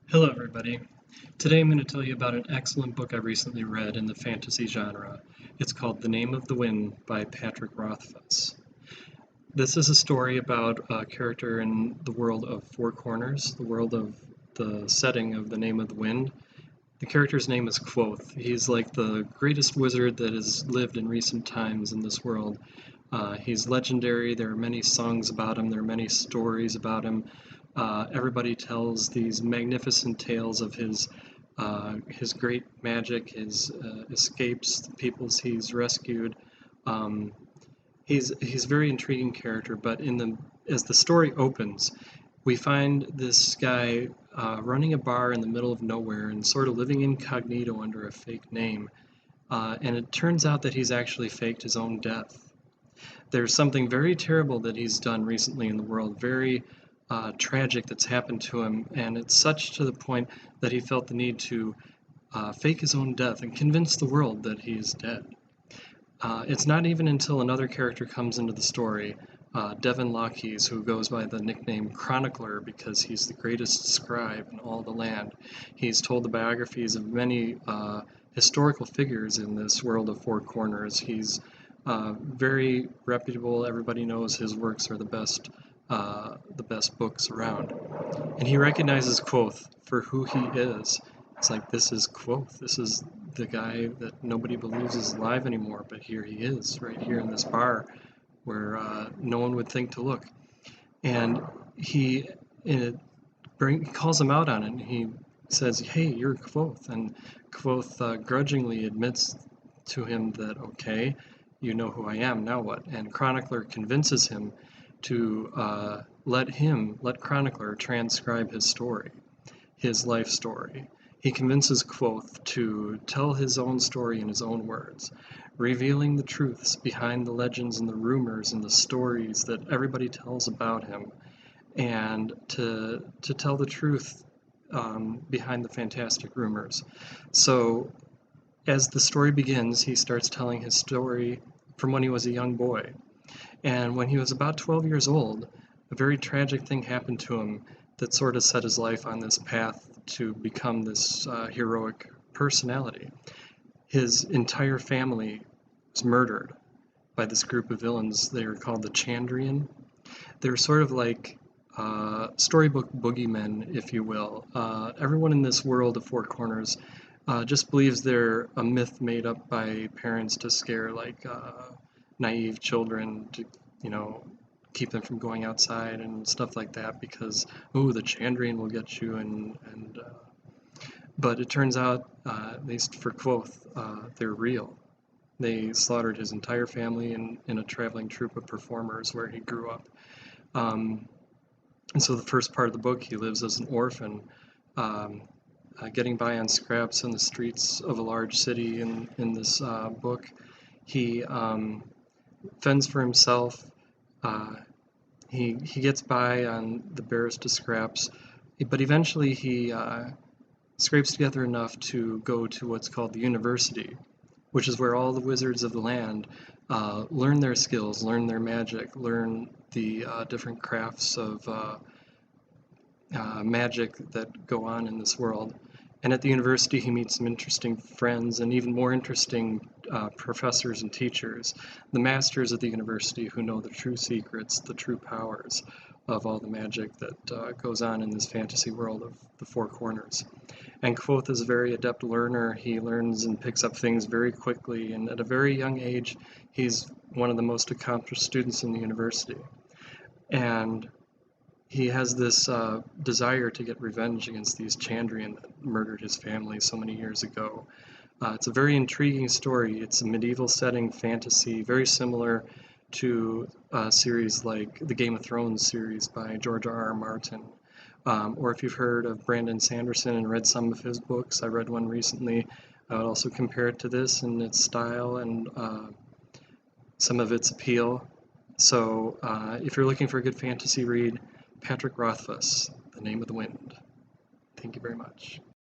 Hello everybody. Today I'm going to tell you about an excellent book I recently read in the fantasy genre. It's called The Name of the Wind by Patrick Rothfuss. This is a story about a character in the world of Four Corners, the world of the setting of The Name of the Wind. The character's name is Quoth. He's like the greatest wizard that has lived in recent times in this world. He's legendary. There are many songs about him. There are many stories about him. Everybody tells these magnificent tales of his great magic, his escapes, the peoples he's rescued. Um, he's a very intriguing character, but as the story opens, we find this guy running a bar in the middle of nowhere and sort of living incognito under a fake name. And it turns out that he's actually faked his own death. There's something very terrible that he's done recently in the world, very tragic that's happened to him, and it's such to the point that he felt the need to fake his own death and convince the world that he is dead. It's not even until another character comes into the story, Devin Lockhees, who goes by the nickname Chronicler because he's the greatest scribe in all the land. He's told the biographies of many historical figures in this world of Four Corners. He's very reputable. Everybody knows his works are the best books around. And he recognizes Quoth for who he is. It's like, this is Quoth. This is the guy that nobody believes is alive anymore, but here he is, right here in this bar where no one would think to look. And he calls him out on it, and he says, hey, you're Quoth. And Quoth grudgingly admits to him that, okay, you know who I am, now what? And Chronicler convinces him to let Chronicler transcribe his story, his life story. He convinces Quoth to tell his own story in his own words, revealing the truths behind the legends and the rumors and the stories that everybody tells about him, and to tell the truth behind the fantastic rumors. So as the story begins, he starts telling his story from when he was a young boy. And when he was about 12 years old, a very tragic thing happened to him that sort of set his life on this path to become this heroic personality. His entire family was murdered by this group of villains. They were called the Chandrian. They were sort of like storybook boogeymen, if you will. Everyone in this world of Four Corners just believes they're a myth made up by parents to scare naive children to, keep them from going outside and stuff like that because, oh, the Chandrian will get you but it turns out, at least for Quoth, they're real. They slaughtered his entire family in a traveling troupe of performers where he grew up. And so the first part of the book, he lives as an orphan, getting by on scraps in the streets of a large city in this book. He fends for himself. He gets by on the barest of scraps, but eventually he scrapes together enough to go to what's called the university, which is where all the wizards of the land learn their skills, learn their magic, learn the different crafts of magic that go on in this world. And at the university, he meets some interesting friends and even more interesting professors and teachers, the masters of the university who know the true secrets, the true powers of all the magic that goes on in this fantasy world of the Four Corners. And Quoth is a very adept learner. He learns and picks up things very quickly, and at a very young age, he's one of the most accomplished students in the university. And he has this desire to get revenge against these Chandrian that murdered his family so many years ago. It's a very intriguing story. It's a medieval setting fantasy, very similar to a series like the Game of Thrones series by George R.R. Martin. Or if you've heard of Brandon Sanderson and read some of his books, I read one recently. I would also compare it to this in its style and some of its appeal. So if you're looking for a good fantasy read, Patrick Rothfuss, The Name of the Wind. Thank you very much.